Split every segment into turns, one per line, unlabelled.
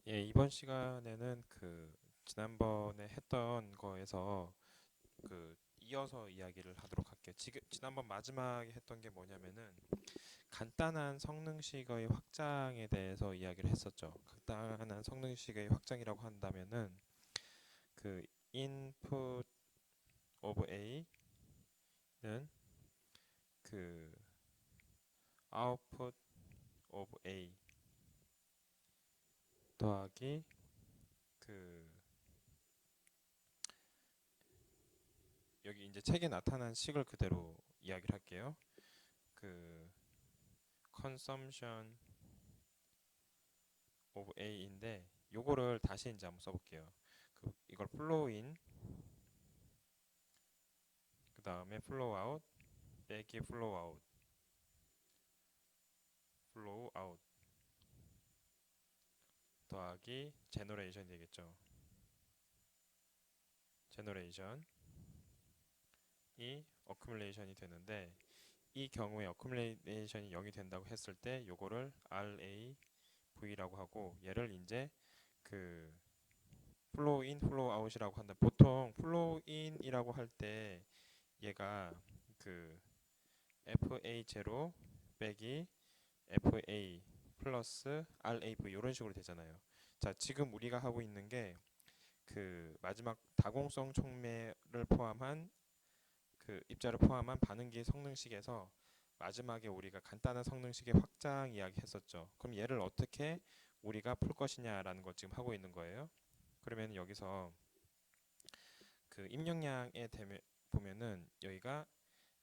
예, 이번 시간에는 지난번에 했던 거에서 이어서 이야기를 하도록 할게요. 지난번 마지막에 했던 게 뭐냐면은 간단한 성능식의 확장에 대해서 이야기를 했었죠. 간단한 성능식의 확장이라고 한다면은 그 input of A는 그 output of A 더하기 그 여기 이제 책에 나타난 식을 그대로 이야기를 할게요. 그 consumption of A인데 요거를 다시 이제 한번 써볼게요. 이걸 flow in 그 다음에 flow out 빼기 flow out 더하기 generation 되겠죠. generation이 accumulation이 되는데 이 경우에 accumulation이 0이 된다고 했을 때 요거를 RAV라고 하고 얘를 이제 그 flow in, flow out이라고 한다. 보통 flow in이라고 할 때 얘가 그 FA0 빼기 FA 플러스 RAV 이런 식으로 되잖아요. 자, 지금 우리가 하고 있는 게 그 마지막 다공성 촉매를 포함한 그 입자를 포함한 반응기 성능식에서 마지막에 우리가 간단한 성능식의 확장 이야기 했었죠. 그럼 얘를 어떻게 우리가 풀 것이냐라는 걸 지금 하고 있는 거예요. 그러면 여기서 그 입력량에 보면은 여기가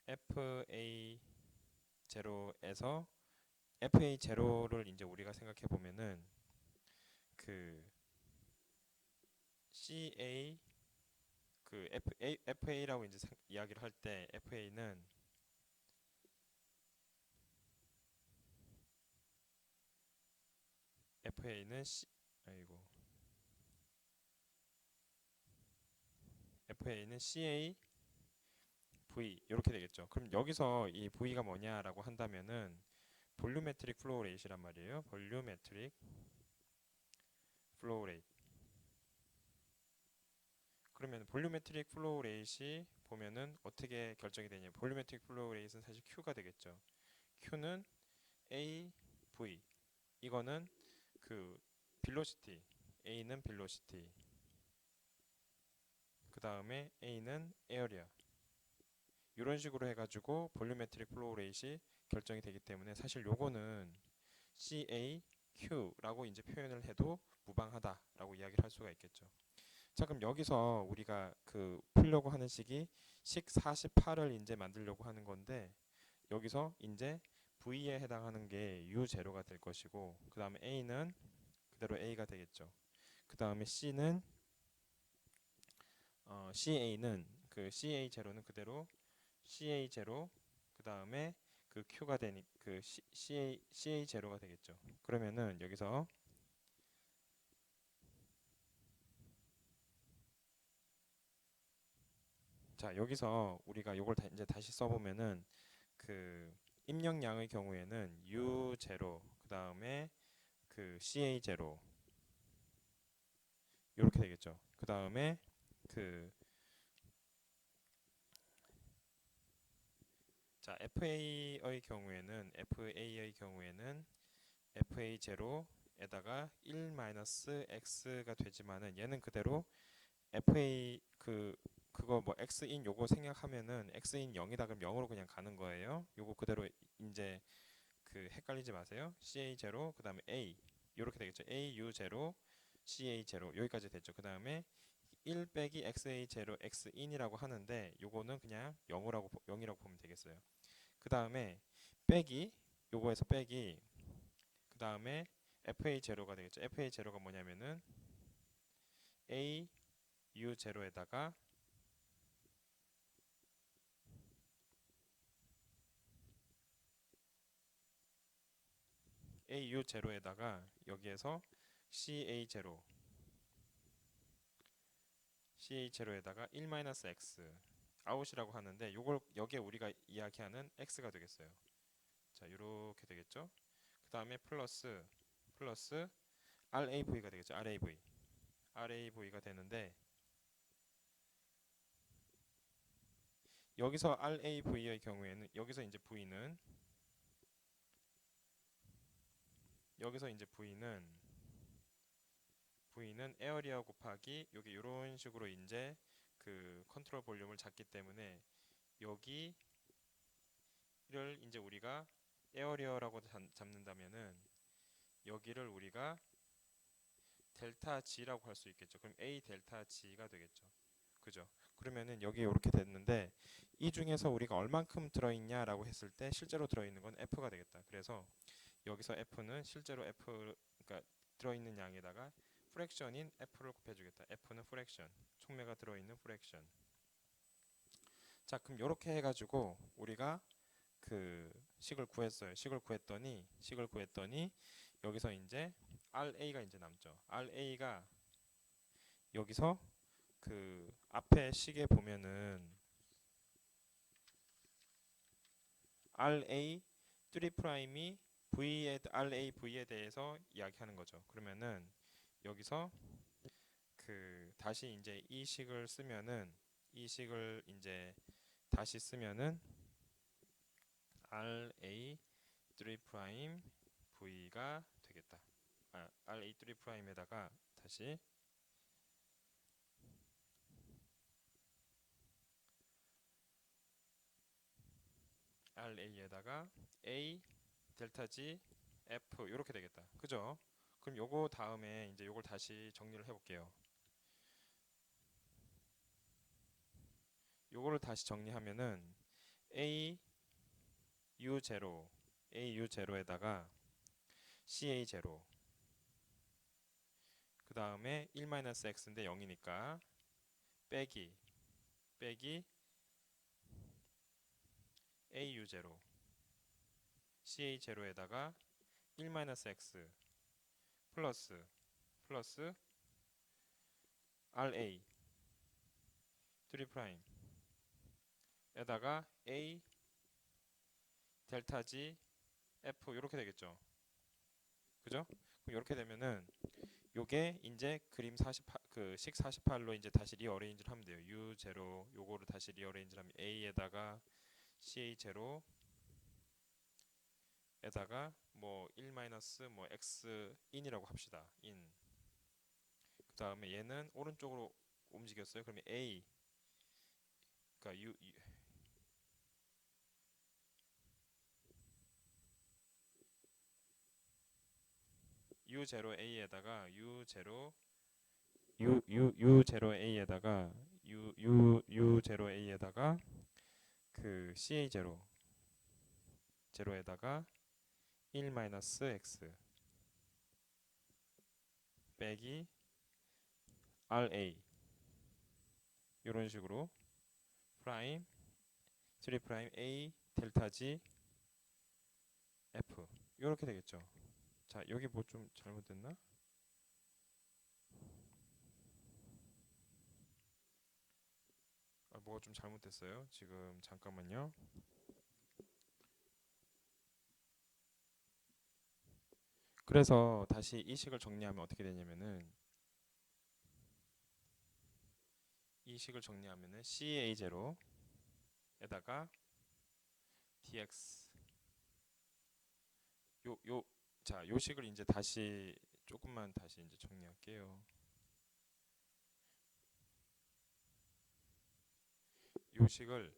FA0에서 FA0를 이제 우리가 생각해 보면은 그 CA FA라고 이제 이야기를 할 때 FA는 아이고 FA는 CA V 이렇게 되겠죠. 그럼 여기서 이 V가 뭐냐라고 한다면은 볼륨메트릭 플로우 레이트란 말이에요. 볼륨메트릭 플로우 레이트. 그러면 볼륨메트릭 플로우 레이트이 보면은 어떻게 결정이 되냐? 볼륨메트릭 플로우 레이트는 사실 Q가 되겠죠. Q는 AV. 이거는 그 빌로시티. A는 빌로시티. 그 다음에 A는 에어리아. 이런 식으로 해가지고 볼륨메트릭 플로우 레이트이 결정이 되기 때문에 사실 요거는 CAQ라고 이제 표현을 해도 무방하다라고 이야기를 할 수가 있겠죠. 자, 그럼 여기서 우리가 그 풀려고 하는 식이 식 48을 이제 만들려고 하는 건데 여기서 이제 V에 해당하는 게 U0가 될 것이고 그 다음에 A는 그대로 A가 되겠죠. 그 다음에 CA는 그 CA0는 그대로 CA0 그 다음에 그 Q가 되니 그 CA0가 되겠죠. 그러면은 여기서 자 여기서 우리가 요걸 이제 다시 써보면은 그 입력량의 경우에는 U0 그 다음에 그 CA0 이렇게 되겠죠. 그 다음에 그 자 FA의 경우에는 FA0에다가 1-x가 되지만은 얘는 그대로 FA 그거 뭐 x인 요거 생략하면은 x인 0이다 그럼 0으로 그냥 가는 거예요. 요거 그대로 이제 그 헷갈리지 마세요. CA0 그다음에 A 요렇게 되겠죠. AU0 CA0 여기까지 됐죠. 그다음에 1 빼기 XA0 X인이라고 하는데 요거는 그냥 0이라고 보면 되겠어요. 그다음에 빼기 요거에서 빼기 그다음에 FA0가 되겠죠. FA0가 뭐냐면은 AU0에다가 AU0에다가 여기에서 CA0 CA0에다가 1-x 아웃이라고 하는데 요걸 여기에 우리가 이야기하는 x가 되겠어요. 자, 이렇게 되겠죠? 그 다음에 플러스 RAV가 되겠죠. RAV가 되는데 여기서 RAV의 경우에는 여기서 이제 V는 에어리어 곱하기 여기 이런 식으로 이제 그 컨트롤 볼륨을 잡기 때문에 여기를 이제 우리가 에어리어라고 잡는다면은 여기를 우리가 델타 G라고 할 수 있겠죠. 그럼 A 델타 G가 되겠죠. 그죠? 그러면은 여기 이렇게 됐는데 이 중에서 우리가 얼만큼 들어있냐라고 했을 때 실제로 들어있는 건 F가 되겠다. 그래서 여기서 F는 실제로 그러니까 들어있는 양에다가 프랙션인 F를 곱해주겠다. F는 프랙션, 촉매가 들어있는 프랙션. 자, 그럼 이렇게 해가지고 우리가 그 식을 구했어요. 식을 구했더니 여기서 이제 RA가 이제 남죠. RA가 여기서 그 앞에 식에 보면은 RA 3'이 RA V에 대해서 이야기하는 거죠. 그러면은 여기서 그 다시 이제 이 식을 이제 다시 쓰면은 RA 3' V가 되겠다. RA 3'에다가 다시 RA에다가 A 델타 G F 이렇게 되겠다. 그죠? 그럼 요거 다음에 이제 요걸 다시 정리를 해볼게요. 요거를 다시 정리하면은 A U0에다가 CA0 그 다음에 1-x인데 0이니까 빼기 AU0 CA0에다가 1-x 플러스 RA 3'에다가 A 델타 G F 이렇게 되겠죠. 그죠? 그럼 이렇게 되면은 요게 이제 그림 48, 식 48로 이제 다시 리어레인지를 하면 돼요. U0 요거를 다시 리어레인지를 하면 A에다가 CA0 에다가 뭐 1 뭐 x 인이라고 합시다. 인. 그 다음에 얘는 오른쪽으로 움직였어요. 그러면 A 그러니까 U0A에다가 U0A에다가 U0A에다가 그 CA0에다가 1-x 빼기 RA 이런 식으로 프라임 3' A 델타 G F 이렇게 되겠죠. 자, 여기 뭐 좀 잘못됐나? 뭐가 좀 잘못됐어요. 지금 잠깐만요. 그래서 다시 이 식을 정리하면 어떻게 되냐면은 이 식을 정리하면은 CA0에다가 dx 요 식을 이제 다시 조금만 다시 이제 정리할게요. 요 식을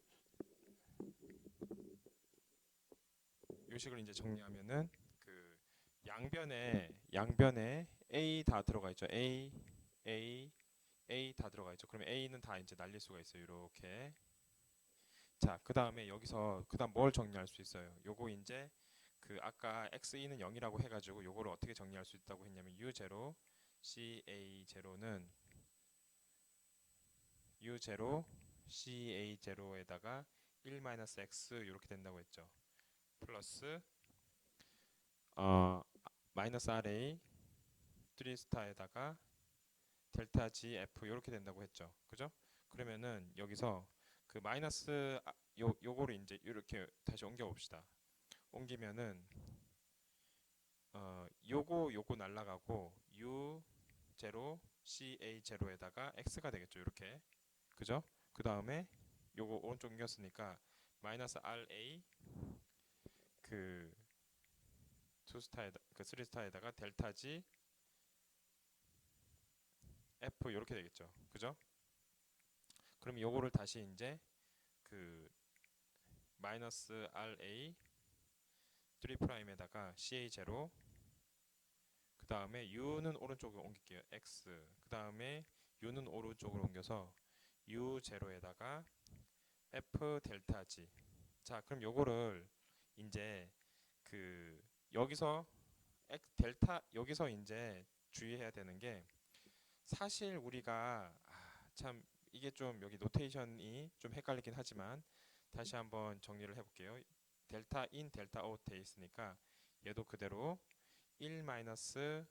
이제 정리하면은 그 양변에 A 다 들어가 있죠. A 다 들어가 있죠. 그러면 A는 다 이제 날릴 수가 있어요. 이렇게. 자, 그 다음에 여기서 그다음 뭘 정리할 수 있어요? 요거 이제 그 아까 xe는 0이라고 해가지고 요거를 어떻게 정리할 수 있다고 했냐면 u0 ca0는 u0 ca0에다가 1-x 이렇게 된다고 했죠. 플러스 마이너스 RA 3스타에다가 델타 GF 이렇게 된다고 했죠. 그죠? 그러면은 여기서 그 마이너스 요거를 이제 이렇게 다시 옮겨 봅시다. 옮기면은 요거 날라가고 U0 CA0에다가 X가 되겠죠. 이렇게. 그죠? 그 다음에 요거 오른쪽 옮겼으니까 마이너스 RA 그 2스타에다 그 3스타에다가 델타 G F 이렇게 되겠죠. 그죠? 그럼 요거를 다시 이제 그 마이너스 RA 3'에다가 CA0 그 다음에 U는 오른쪽으로 옮길게요. X 그 다음에 U는 오른쪽으로 옮겨서 U0에다가 F 델타 G. 자, 그럼 요거를 이제 그 여기서 델타 여기서 이제 주의해야 되는 게 사실 우리가 참 이게 좀 여기 노테이션이 좀 헷갈리긴 하지만 다시 한번 정리를 해볼게요. 델타 인 델타 아웃 돼 있으니까 얘도 그대로 1 마이너스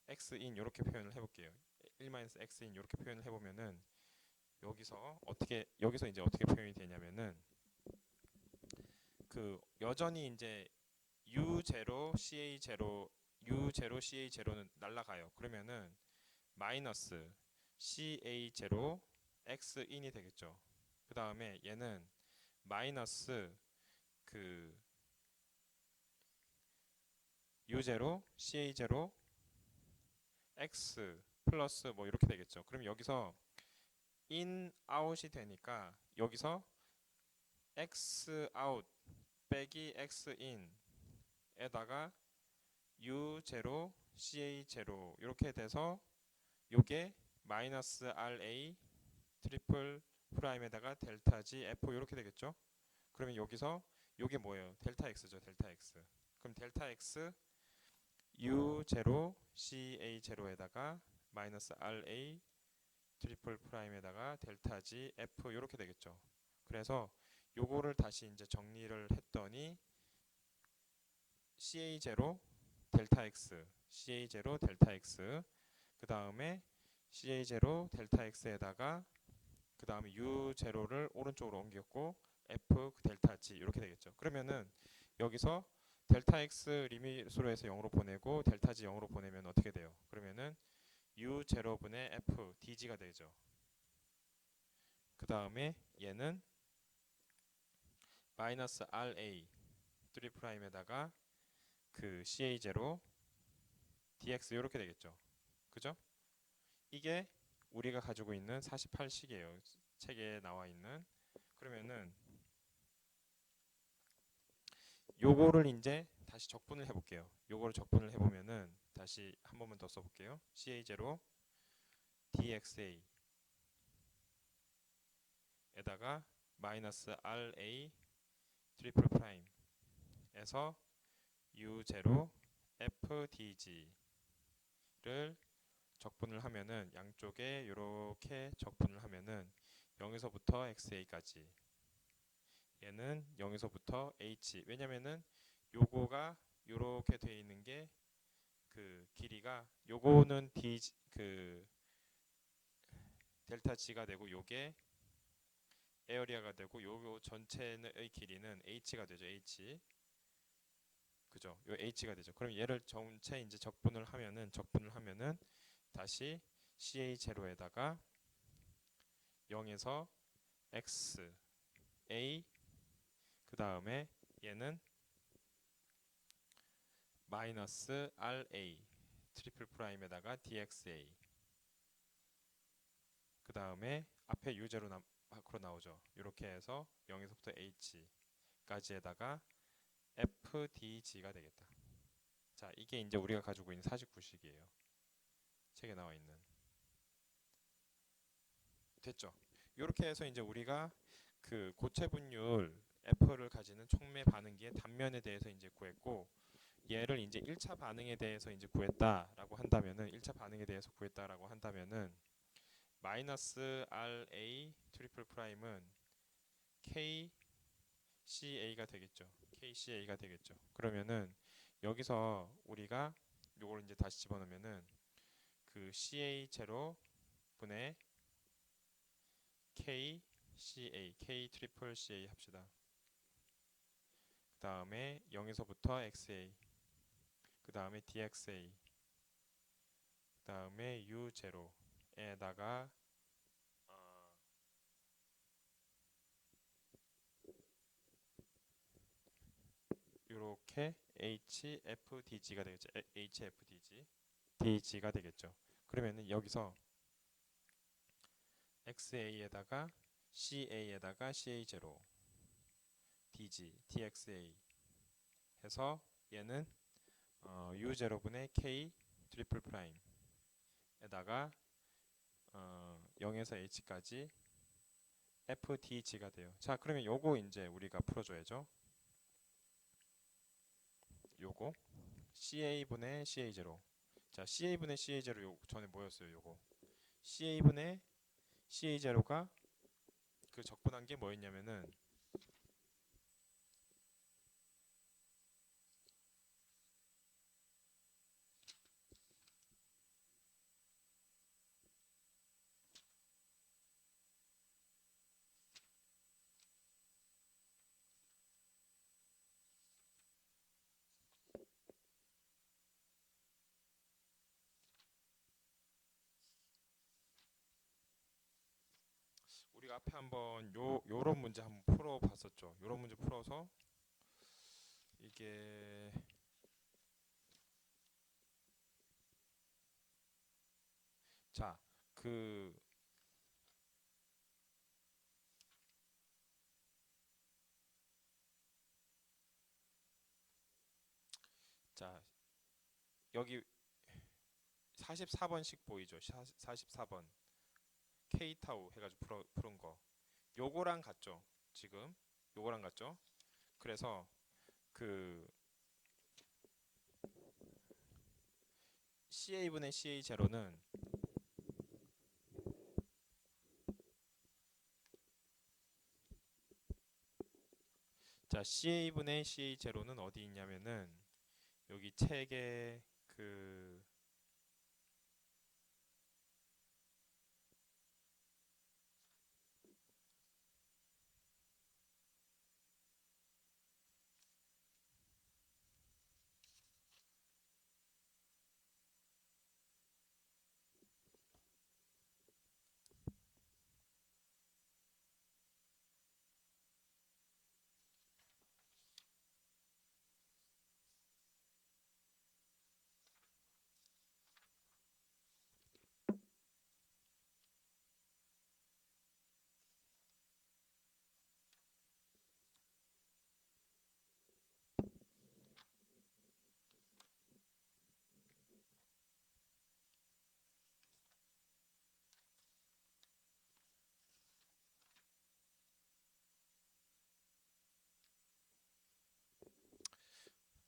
x 인 이렇게 표현을 해볼게요. 1 마이너스 x 인 이렇게 표현을 해보면은 여기서 이제 어떻게 표현이 되냐면은 그 여전히 이제 U0 CA0 U0 CA0는 날라가요. 그러면은 마이너스 CA0 X인이 되겠죠. 그 다음에 얘는 마이너스 그 U0 CA0 X 플러스 뭐 이렇게 되겠죠. 그럼 여기서 in out이 되니까 여기서 X out 빼기 X in에다가 U0 CA0 이렇게 돼서 요게 마이너스 RA 트리플 프라임에다가 델타 G F 이렇게 되겠죠. 그러면 여기서 요게 뭐예요? 델타 X죠. 델타 X. 그럼 델타 X U0 CA0에다가 마이너스 RA 트리플 프라임에다가 델타 G F 이렇게 되겠죠. 그래서 요거를 다시 이제 정리를 했더니 CA0 델타 X CA0 델타 X 그 다음에 CA0 델타 X에다가 그 다음에 U0를 오른쪽으로 옮겼고 F 델타 G 이렇게 되겠죠. 그러면은 여기서 델타 X 리밋으로 해서 0으로 보내고 델타 G 0으로 보내면 어떻게 돼요? 그러면은 U0분의 F DG가 되죠. 그 다음에 얘는 마이너스 RA 3'에다가 그 CA0 DX 이렇게 되겠죠. 그죠? 이게 우리가 가지고 있는 48식이에요. 책에 나와 있는. 그러면은 요거를 이제 다시 적분을 해볼게요. 요거를 적분을 해보면은 다시 한 번만 더 써볼게요. CA0 DXA 에다가 마이너스 RA 트리플 프라임에서 U0 FDG를 적분을 하면은 양쪽에 이렇게 적분을 하면은 0에서부터 XA까지 얘는 0에서부터 H 왜냐면은 요거가 요렇게 돼 있는 게 그 길이가 요거는 D 그 델타 G가 되고 요게 에어리아가 되고 요 전체의 길이는 H가 되죠. H 그죠? 요 H가 되죠. 그럼 얘를 전체 이제 적분을 하면은 다시 CA0에다가 0에서 X A 그 다음에 얘는 마이너스 RA 트리플 프라임에다가 DXA 그 다음에 앞에 U0 밖으로 나오죠. 이렇게 해서 0에서부터 H까지에다가 FDG가 되겠다. 자, 이게 이제 우리가 가지고 있는 49식이에요. 책에 나와 있는. 됐죠? 이렇게 해서 이제 우리가 그 고체 분율 F를 가지는 촉매 반응기의 단면에 대해서 이제 구했고 얘를 이제 1차 반응에 대해서 이제 구했다라고 한다면은 1차 반응에 대해서 구했다라고 한다면은 마이너스 RA 트리플 프라임은 KCA가 되겠죠. KCA가 되겠죠. 그러면은 여기서 우리가 요걸 이제 다시 집어넣으면은 그 CA0 분의 KCA, K 트리플 CA 합시다. 그 다음에 0에서부터 XA, 그 다음에 DXA, 다음에 U0에다가 이렇게 HFDG가 되겠죠. HFDG, DG가 되겠죠. 그러면은 여기서 XA에다가 CA에다가 CA0, DG, DXA 해서 얘는 U0분의 K 트리플 프라임에다가 0에서 H까지 FDG가 돼요. 자, 그러면 요거 이제 우리가 풀어줘야죠. 요거 CA분의 CA0. 자, CA분의 CA0 요 전에 뭐였어요? 요거 CA분의 CA0가 그 적분한 게 뭐였냐면은 우리가 앞에 한번 요런 문제 한번 풀어 봤었죠. 요런 문제 풀어서 이게 자, 그 자, 여기 44번씩 보이죠? 44번 K타우 해가지고 푸른 거 요거랑 같죠? 지금 요거랑 같죠? 그래서 그 CA분의 CA0는 자, CA분의 CA0는 어디 있냐면은 여기 책에 그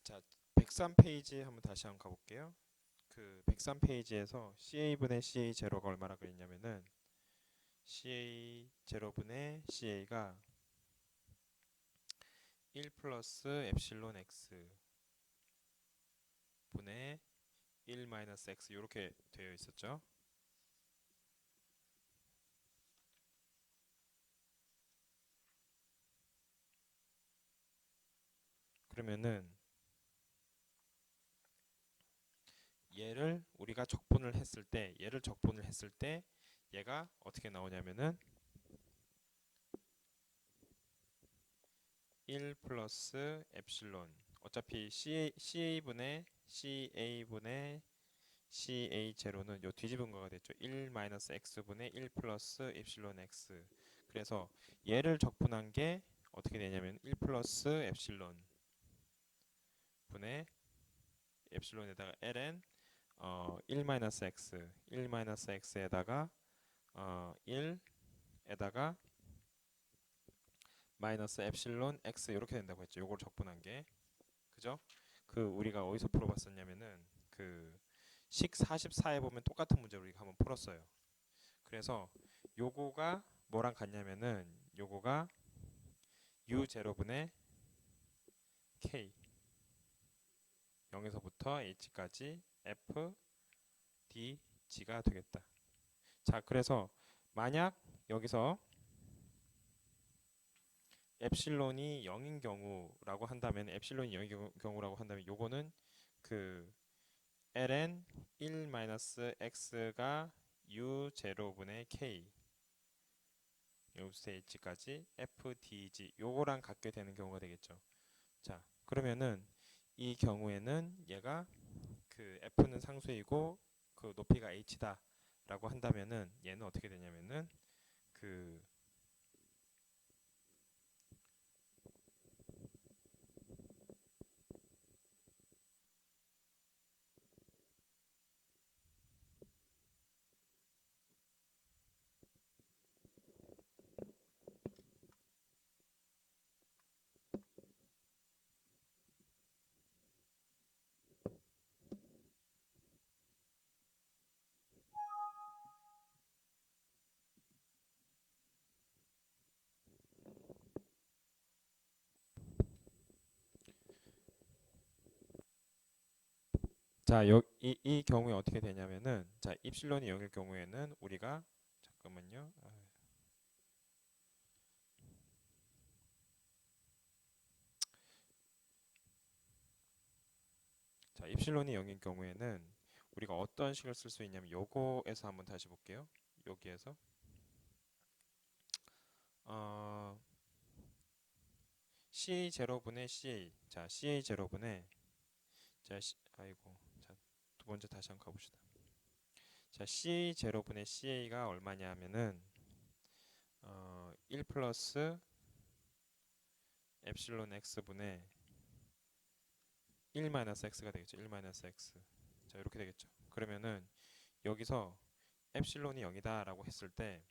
자, 103페이지 한번 다시 한번 가볼게요. 그 103페이지에서 CA분의 CA0가 얼마나 그랬냐면은 CA0분의 CA가 1 플러스 엡실론 X 분의 1 마이너스 X 이렇게 되어 있었죠. 그러면은 얘를 우리가 적분을 했을 때 얘가 어떻게 나오냐면은 1 플러스 엡실론 어차피 CA분의 CA0는 요 뒤집은 거가 됐죠. 1 마이너스 X분의 1 플러스 엡실론 X. 그래서 얘를 적분한 게 어떻게 되냐면 1 플러스 엡실론 분의 엡실론에다가 ln 1 마이너스 X 1 마이너스 X에다가 1에다가 마이너스 엡실론 X 이렇게 된다고 했죠. 요걸 적분한 게 그죠? 그 우리가 어디서 풀어봤었냐면은 그 식 44에 보면 똑같은 문제를 우리가 한번 풀었어요. 그래서 요거가 뭐랑 같냐면은 요거가 U0분의 K 0에서부터 H까지 F D G가 되겠다. 자, 그래서 만약 여기서 엡실론이 0인 경우라고 한다면 엡실론이 0인 경우라고 한다면 요거는 그 ln 1-x가 u0분의 k 여기서 h까지 fdg 요거랑 같게 되는 경우가 되겠죠. 자, 그러면은 이 경우에는 얘가 그 f는 상수이고 그 높이가 h다 라고 한다면은 얘는 어떻게 되냐면은 그 자, 이 경우에 어떻게 되냐면은 자, 입실론이 0일 경우에는 우리가 잠깐만요. 자, 입실론이 0인 경우에는 우리가 어떤 식을 쓸 수 있냐면 요거에서 한번 다시 볼게요. 여기에서 어, CA0분의 CA. 자, CA0분의 자, 아이고. 자, 두 번째 다시 한번 가봅시다. 자, CA0분의 CA가 얼마냐 하면은 1 플러스 엡실론 x분의 1 마이너스 x가 되겠죠. 1 마이너스 x. 자, 이렇게 되겠죠. 그러면은 여기서 엡실론이 0이다라고 했을 때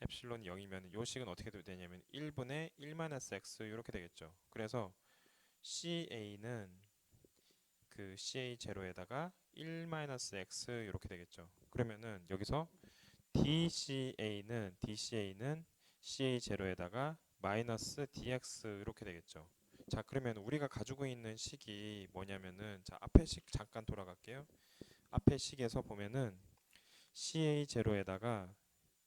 엡실론이 0이면 요 식은 어떻게 되냐면 1분의 1 마이너스 x 이렇게 되겠죠. 그래서 CA는 그 CA0에다가 1 마이너스 x 이렇게 되겠죠. 그러면은 여기서 DCA는 CA0에다가 마이너스 DX 이렇게 되겠죠. 자, 그러면 우리가 가지고 있는 식이 뭐냐면은 자, 앞에 식 잠깐 돌아갈게요. 앞에 식에서 보면은 CA0에다가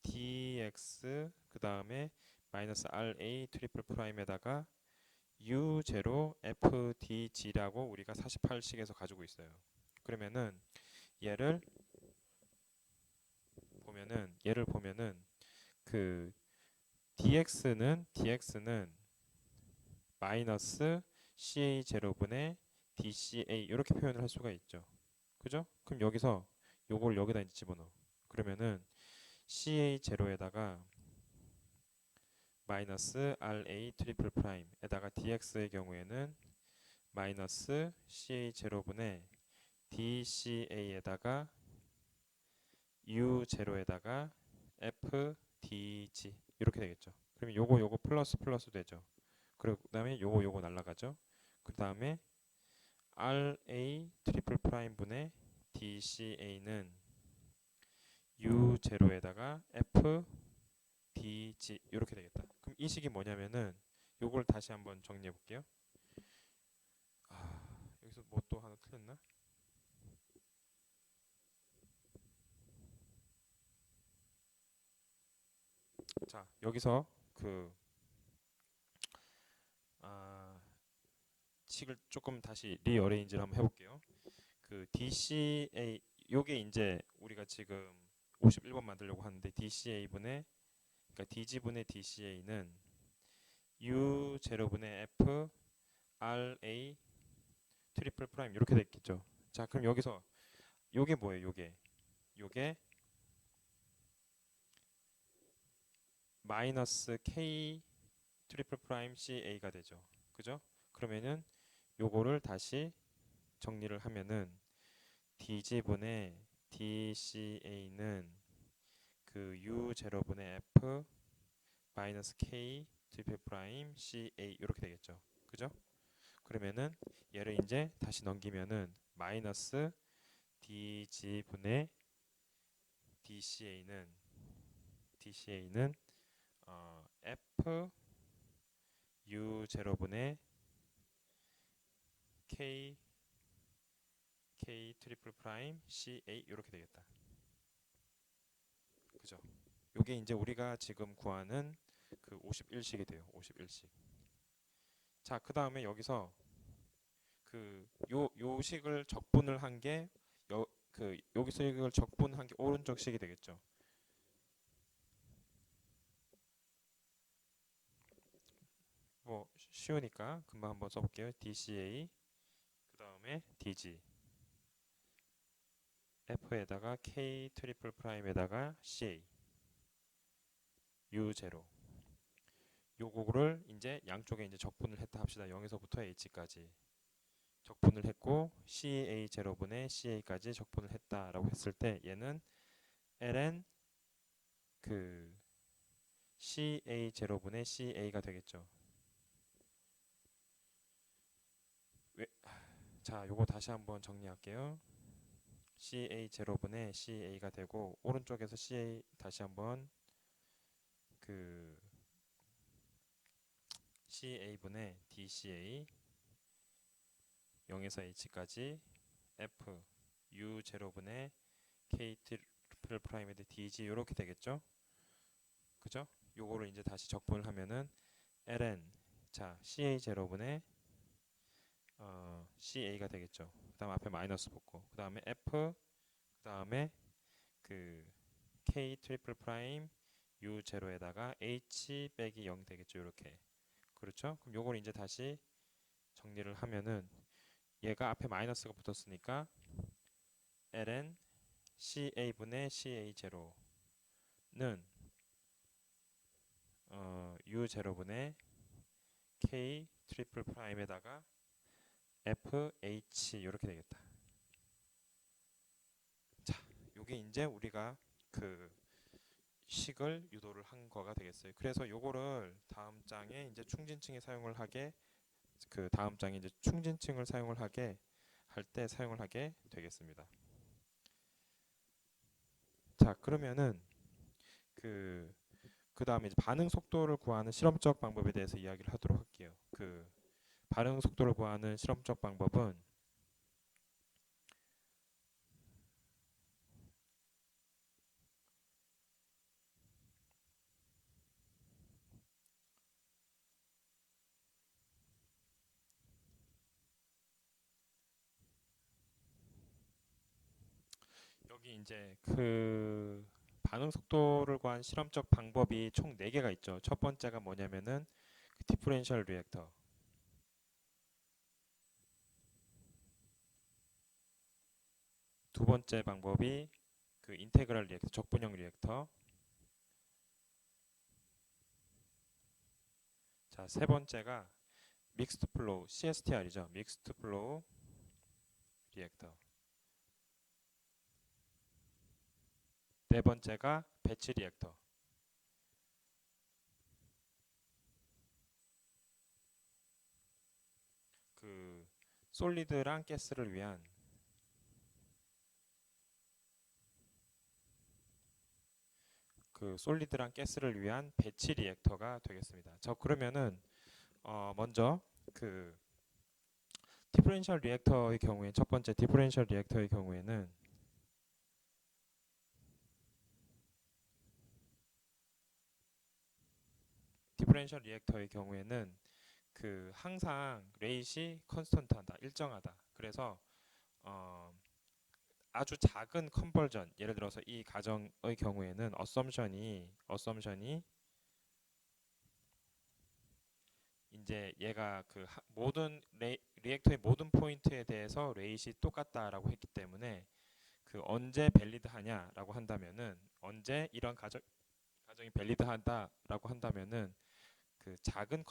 DX 그 다음에 마이너스 RA 트리플 프라임에다가 U0 FDG라고 우리가 48식에서 가지고 있어요. 그러면은 얘를 보면은 그 DX는 마이너스 CA0분의 DCA 이렇게 표현을 할 수가 있죠. 그죠? 그럼 여기서 요걸 여기다 이제 집어넣어. 그러면은 CA0에다가 마이너스 RA 트리플 프라임에다가 DX의 경우에는 마이너스 CA0분의 DCA에다가 U0에다가 FDG 이렇게 되겠죠. 그럼 요거 플러스 플러스 되죠. 그리고 그다음에 요거 날라가죠. 그다음에 RA 트리플 프라임 분의 DCA는 U0에다가 FDG 이렇게 되겠다. 그럼 이 식이 뭐냐면은 요걸 다시 한번 정리해 볼게요. 여기서 뭐 또 하나 틀렸나? 자, 여기서 그 아, 식을 조금 다시 리어레인지를 한번 해볼게요. 그 DCA 요게 이제 우리가 지금 51번 만들려고 하는데 DCA분의 그러니까 DG분의 DCA는 U0분의 F RA 트리플 프라임 이렇게 됐겠죠. 자, 그럼 여기서 요게 뭐예요? 요게 마이너스 K 트리플 프라임 CA가 되죠. 그죠? 그러면은 요거를 다시 정리를 하면은 DG분의 DCA는 그 U0분의 F 마이너스 K 트리플 프라임 CA 이렇게 되겠죠. 그죠? 그러면은 얘를 이제 다시 넘기면은 마이너스 DG분의 DCA는 F U0분의 K 트리플 프라임 CA 이렇게 되겠다. 그죠? 요게 이제 우리가 지금 구하는 그 51식이 돼요. 51식. 자, 그 다음에 여기서 그 요 식을 적분을 한 게 여기서 식을 적분한 게 오른쪽 식이 되겠죠. 뭐 쉬우니까 금방 한번 써볼게요. DCA 그 다음에 DG F에다가 K 트리플 프라임에다가 CA U0 요거를 이제 양쪽에 이제 적분을 했다 합시다. 0에서부터 H까지 적분을 했고 CA0분의 CA까지 적분을 했다라고 했을 때 얘는 ln 그 CA0분의 CA가 되겠죠. 왜? 자, 요거 다시 한번 정리할게요. CA0분의 CA가 되고 오른쪽에서 CA 다시 한번 그 CA분의 DCA 0에서 H까지 F U0분의 K 트리플 프라임에드 DG 이렇게 되겠죠? 그죠? 요거를 이제 다시 적분을 하면은 ln 자 CA0분의 CA가 되겠죠. 그 다음 앞에 마이너스 붙고 그 다음에 F 그 다음에 그 K 트리플 프라임 U0에다가 H 빼기 0 되겠죠. 이렇게 그렇죠? 그럼 요걸 이제 다시 정리를 하면은 얘가 앞에 마이너스가 붙었으니까 ln CA분의 CA0는 U0분의 K 트리플 프라임에다가 FH 이렇게 되겠다. 자, 요게 이제 우리가 그 식을 유도를 한 거가 되겠어요. 그래서 요거를 다음 장에 이제 충진층에 사용을 하게 그 다음 장에 이제 충진층을 사용을 하게 할 때 사용을 하게 되겠습니다. 자, 그러면은 그 다음에 이제 반응 속도를 구하는 실험적 방법에 대해서 이야기를 하도록 할게요. 그 반응 속도를 구하는 실험적 방법은 여기 이제 그 반응 속도를 구한 실험적 방법이 총 4개가 있죠. 첫 번째가 뭐냐면은 그 디퍼렌셜 리액터. 두 번째 방법이 그 인테그랄 리액터, 적분형 리액터. 자, 세 번째가 믹스드 플로우, CSTR이죠. 믹스드 플로우 리액터. 네 번째가 배치 리액터. 그 솔리드랑 가스를 위한 그 솔리드랑 가스를 위한 배치 리액터가 되겠습니다. 저 그러면은 먼저 그 디퍼렌셜 리액터의 경우에 첫 번째 디퍼렌셜 리액터의 경우에는 디퍼렌셜 리액터의 경우에는 그 항상 레이시 컨스턴트하다 일정하다. 그래서 어, 아주 작은 컨버전 예를 들어서 이 가정의 경우에는 어썸션이 이제 얘가 그 모든 리액터의 모든 포인트에 대해서 레이시 똑같다라고 했기 때문에 그 언제 밸리드하냐라고 한다면은 언제 이런 가정이 밸리드하다라고 한다면은 그 작은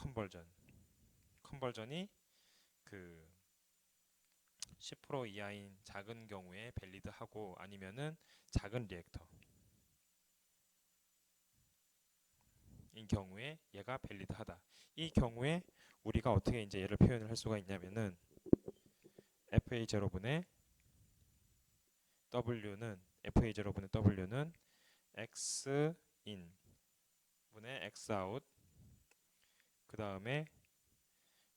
컨버전이 그 10% 이하인 작은 경우에 밸리드하고 아니면은 작은 리액터인 경우에 얘가 밸리드하다. 이 경우에 우리가 어떻게 이제 얘를 표현을 할 수가 있냐면은 FA0분의 W는 FA0분의 W는 X in 분의 X out 그 다음에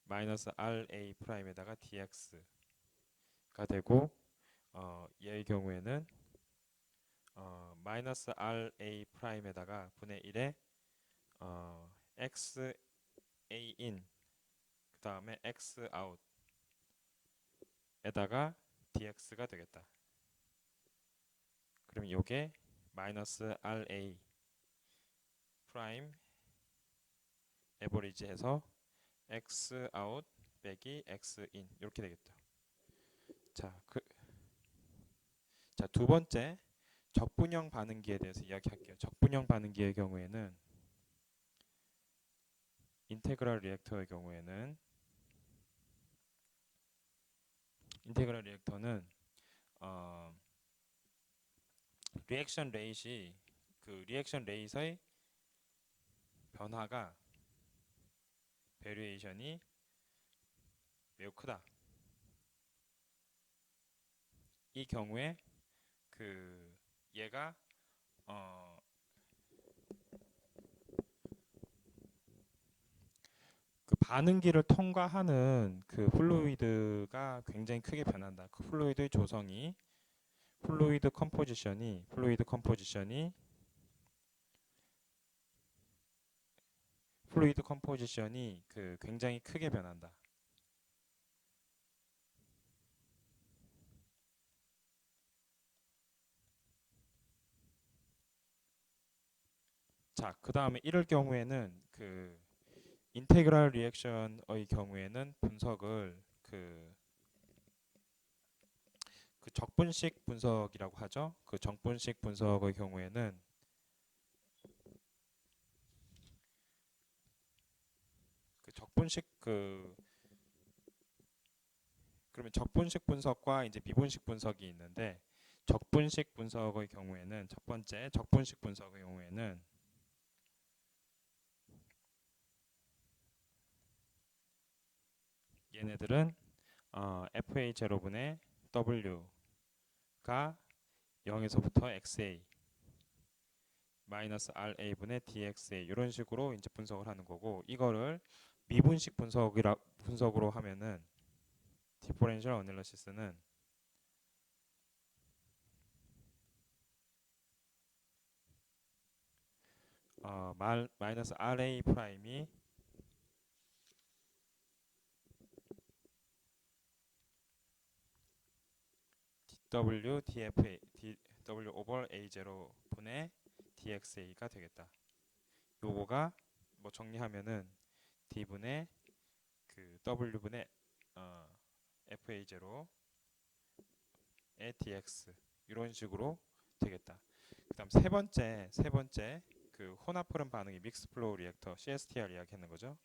마이너스 RA 프라임에다가 DX가 되고 얘의 경우에는 마이너스 RA 프라임에다가 분의 1에 XA in 그 다음에 X out 에다가 dx가 되겠다. 그럼 요게 마이너스 RA 프라임 에버리지 해서 x 아웃 빼기 x 인 이렇게 되겠다. 자, 두 번째 적분형 반응기에 대해서 이야기할게요. 적분형 반응기의 경우에는 인테그랄 리액터의 경우에는 인테그랄 리액터는 리액션 레이트의 리액션 레이트의 변화가 베리에이션이 매우 크다. 이 경우에 얘가 반응기를 통과하는 플루이드가 굉장히 크게 변한다. 그 플루이드의 조성이 플루이드 컴포지션이 굉장히 크게 변한다. 자, 그 다음에 이럴 경우에는 인테그랄 리액션의 경우에는 분석을 적분식 분석이라고 하죠. 그 적분식 분석의 경우에는 그러면 적분식 분석과 이제 미분식 분석이 있는데 적분식 분석의 경우에는 첫 번째 적분식 분석의 경우에는 얘네들은 FA0분의 W가 0에서부터 XA 마이너스 RA분의 DXA 이런 식으로 이제 분석을 하는 거고 이거를 미분식 분석으로 하면은 디퍼렌셜 어널리시스는 마이너스 RA 프라임이 W DFA W 오버 A0 분의 DXA가 되겠다. 요거가 뭐 정리하면은 D분의 W분의 FA0의 DX 이런 식으로 되겠다. 그다음 세 번째 혼합 흐름 반응이 믹스 플로우 리액터 CSTR 이야기하는 거죠.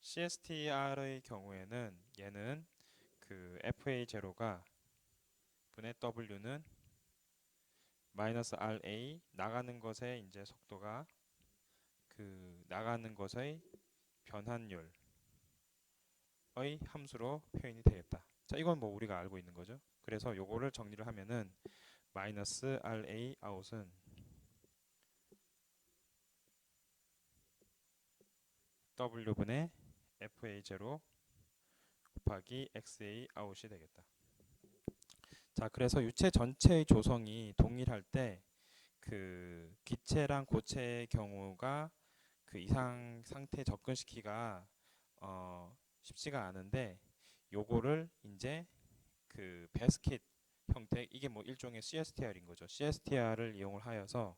CSTR의 경우에는 얘는 FA0가 분의 W는 마이너스 RA 나가는 것의 이제 속도가 나가는 것의 변환율의 함수로 표현이 되겠다. 자, 이건 뭐 우리가 알고 있는 거죠. 그래서 요거를 정리를 하면은 마이너스 RA 아웃은 W분의 FA0 곱하기 XA 아웃이 되겠다. 자, 그래서 유체 전체의 조성이 동일할 때 기체랑 고체의 경우가 이상 상태 접근시키기가 쉽지가 않은데 요거를 이제 베스킷 형태 이게 뭐 일종의 CSTR인 거죠. CSTR을 이용을 하여서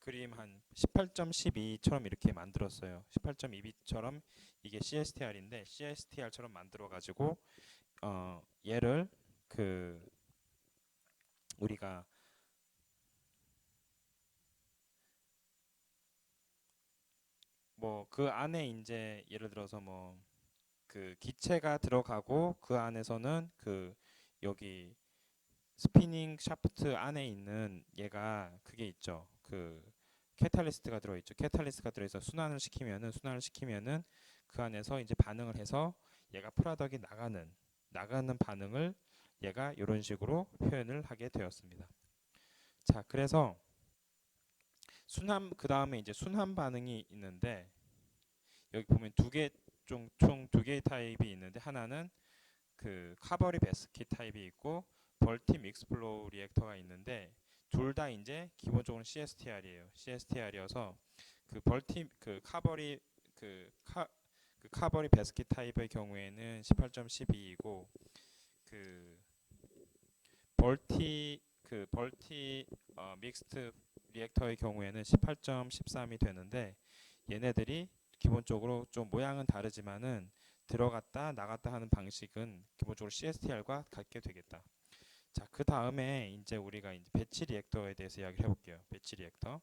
그림 한 18.12처럼 이렇게 만들었어요. 18.22처럼 이게 CSTR인데 CSTR처럼 만들어 가지고 얘를 우리가 뭐 안에 이제 예를 들어서 뭐 기체가 들어가고 그 안에서는 여기 스피닝 샤프트 안에 있는 얘가 그게 있죠. 캐탈리스트가 들어있죠. 캐탈리스트가 들어있어 순환을 시키면은 그 안에서 이제 반응을 해서 얘가 프로덕이 나가는 반응을 얘가 이런 식으로 표현을 하게 되었습니다. 자, 그래서 그 다음에 이제 순환 반응이 있는데 여기 보면 총 두 개의 타입이 있는데 하나는 카버리 베스킷 타입이 있고 벌티 믹스 플로우 리액터가 있는데 둘 다 이제 기본적으로 CSTR이에요. CSTR이어서 그 벌티 그 카버리 그 카버리 베스킷 타입의 경우에는 18.12이고 그 벌티 믹스트 리액터의 경우에는 18.13이 되는데 얘네들이 기본적으로 좀 모양은 다르지만은 들어갔다 나갔다 하는 방식은 기본적으로 CSTR과 같게 되겠다. 자, 그 다음에 이제 우리가 이제 배치 리액터에 대해서 이야기를 해볼게요. 배치 리액터.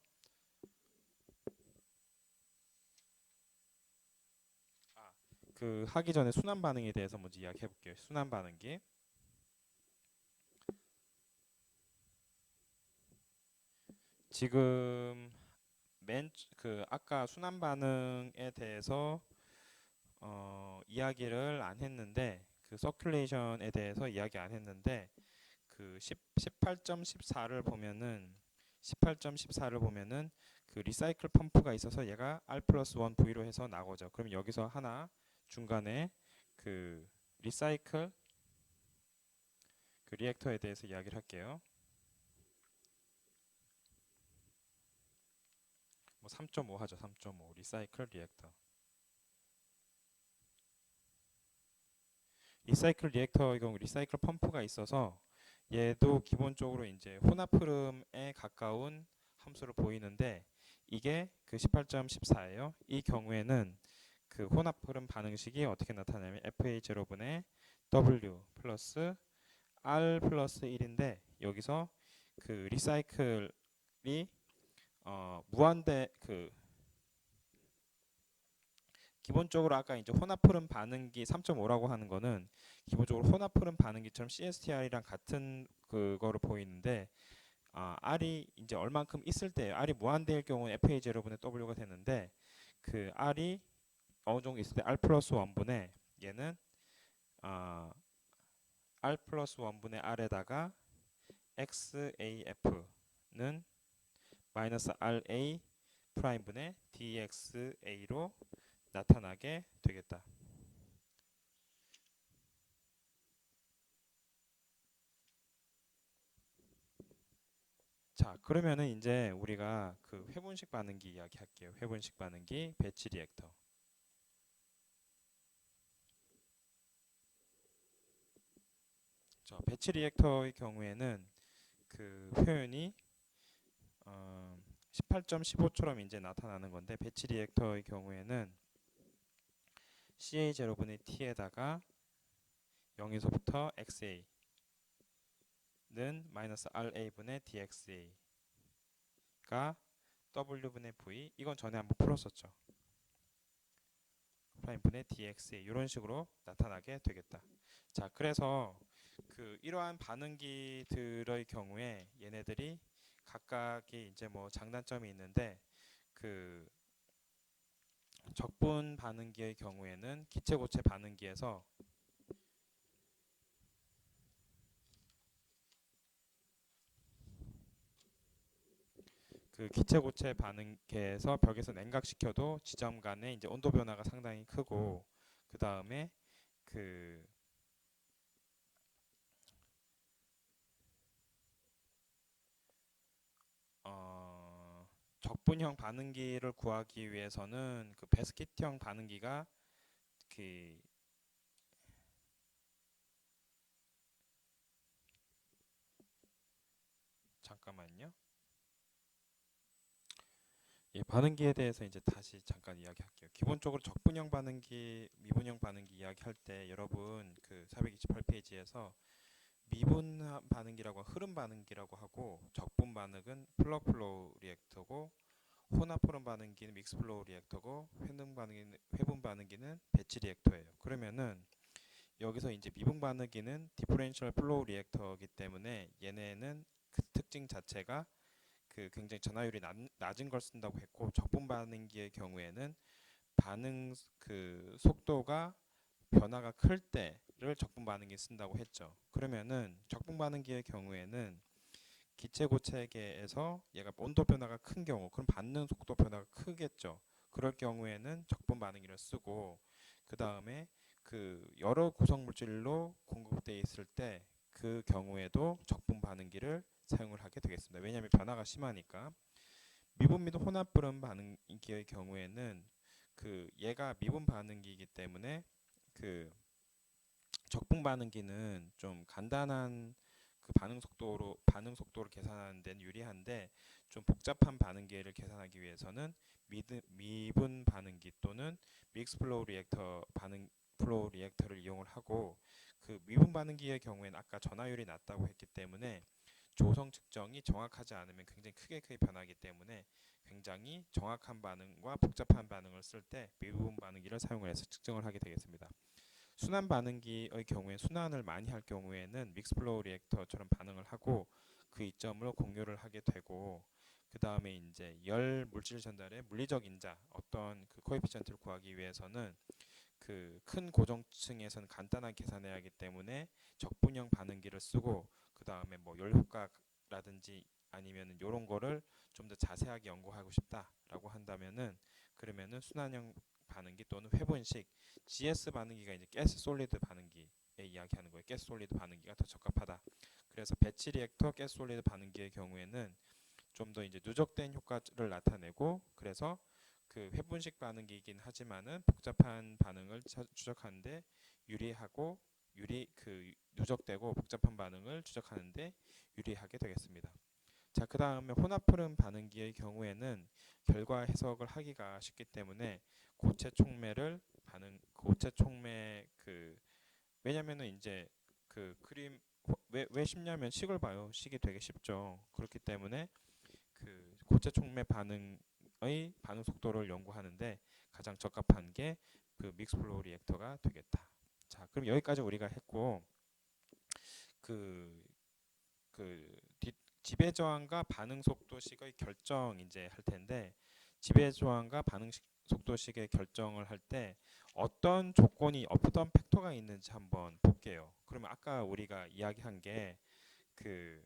그 하기 전에 순환 반응에 대해서 먼저 이야기해 볼게요. 순환 반응기. 지금 그 아까 순환 반응에 대해서 이야기를 안 했는데 그 서큘레이션에 대해서 이야기 안 했는데 그 18.14를 보면은 18.14를 보면은 그 리사이클 펌프가 있어서 얘가 R 플러스 1 V로 해서 나오죠. 그럼 여기서 하나 중간에 그 리사이클 그 리액터에 대해서 이야기를 할게요. 뭐 3.5 하죠. 3.5 리사이클 리액터. 리사이클 리액터의 경우 리사이클 펌프가 있어서 얘도 기본적으로 이제 혼합 흐름에 가까운 함수를 보이는데 이게 그 18.14예요. 이 경우에는 그 혼합 흐름 반응식이 어떻게 나타나냐면 FA0분의 W 플러스 R 플러스 1인데 여기서 그 리사이클이 무한대 그 기본적으로 아까 이제 혼합 흐름 반응기 3.5라고 하는 거는 기본적으로 혼합 흐름 반응기처럼 CSTR이랑 같은 그거를 보이는데 R이 이제 얼만큼 있을 때 R이 무한대일 경우는 FA0분의 W가 되는데 그 R이 어느 정도 있을 때 R 플러스 1분의 얘는 R 플러스 1분의 R에다가 XAF는 마이너스 RA 프라임분의 DXA로 나타나게 되겠다. 자, 그러면은 이제 우리가 그 회분식 반응기 이야기할게요. 회분식 반응기 배치 리액터. 자, 배치 리액터의 경우에는 그 표현이 18.15처럼 이제 나타나는 건데 배치 리액터의 경우에는 CA0분의 T에다가 0에서부터 XA는 마이너스 RA분의 DXA가 W분의 V 이건 전에 한번 풀었었죠. 프라임분의 DXA 이런 식으로 나타나게 되겠다. 자, 그래서 그 이러한 반응기들의 경우에 얘네들이 각각이 이제 뭐 장단점이 있는데 그 적분 반응기의 경우에는 기체고체 반응기에서 그 기체고체 반응계에서 벽에서 냉각시켜도 지점 간의 이제 온도 변화가 상당히 크고 그 다음에 그 적분형 반응기를 구하기 위해서는 그 베스킷형 반응기가 그 잠깐만요. 예, 반응기에 대해서 이제 다시 잠깐 이야기할게요. 기본적으로 적분형 반응기, 미분형 반응기 이야기할 때 여러분 그 428페이지에서 미분 반응기라고 흐름 반응기라고 하고 적분 반응은 플럭 플로우 리액터고 혼합 흐름 반응기는 믹스 플로우 리액터고 회분 반응기는 배치 리액터예요. 그러면은 여기서 이제 미분 반응기는 디퍼런셜 플로우 리액터이기 때문에 얘네는 그 특징 자체가 그 굉장히 전하율이 낮은 걸 쓴다고 했고 적분 반응기의 경우에는 반응 그 속도가 변화가 클 때를 적분 반응기 쓴다고 했죠. 그러면은 적분 반응기의 경우에는 기체 고체계에서 얘가 온도 변화가 큰 경우 그럼 받는 속도 변화가 크겠죠. 그럴 경우에는 적분 반응기를 쓰고 그 다음에 그 여러 구성 물질로 공급되어 있을 때 그 경우에도 적분 반응기를 사용을 하게 되겠습니다. 왜냐하면 변화가 심하니까. 미분 및 혼합 불은 반응기의 경우에는 그 얘가 미분 반응기이기 때문에 그 적분 반응기는 좀 간단한 그 반응 속도를 계산하는 데는 유리한데 좀 복잡한 반응기를 계산하기 위해서는 미분 반응기 또는 믹스 플로우 리액터 플로우 리액터를 이용을 하고 그 미분 반응기의 경우에는 아까 전하율이 낮다고 했기 때문에 조성 측정이 정확하지 않으면 굉장히 크게 변하기 때문에 굉장히 정확한 반응과 복잡한 반응을 쓸 때 미분 반응기를 사용을 해서 측정을 하게 되겠습니다. 순환 반응기의 경우에 순환을 많이 할 경우에는 믹스 플로우 리액터처럼 반응을 하고 그 이점으로 공유를 하게 되고 그 다음에 이제 열 물질 전달의 물리적 인자 어떤 그 코에피션트를 구하기 위해서는 그 큰 고정층에서는 간단하게 계산해야 하기 때문에 적분형 반응기를 쓰고 그 다음에 뭐 열 효과라든지 아니면은 이런 거를 좀 더 자세하게 연구하고 싶다라고 한다면은 그러면은 순환형 반응기 또는 회분식 GS 반응기가 이제 가스 솔리드 반응기에 이야기하는 거예요. 가스 솔리드 반응기가 더 적합하다. 그래서 배치 리액터 가스 솔리드 반응기의 경우에는 좀 더 이제 누적된 효과를 나타내고 그래서 그 회분식 반응기이긴 하지만은 복잡한 반응을 추적하는데 유리하고 그 누적되고 복잡한 반응을 추적하는데 유리하게 되겠습니다. 자, 그 다음에 혼합 흐름 반응기의 경우에는 결과 해석을 하기가 쉽기 때문에 고체 촉매 그 왜냐면은 이제 그 그림 왜 쉽냐면 식을 봐요. 식이 되게 쉽죠. 그렇기 때문에 그 고체 촉매 반응의 반응 속도를 연구하는데 가장 적합한 게 그 믹스 플로우 리액터가 되겠다. 자, 그럼 여기까지 우리가 했고 그 지배 저항과 반응 속도식의 결정 이제 할 텐데 지배 저항과 반응 속도식의 결정을 할 때 어떤 조건이 어떤 팩터가 있는지 한번 볼게요. 그러면 아까 우리가 이야기한 게 그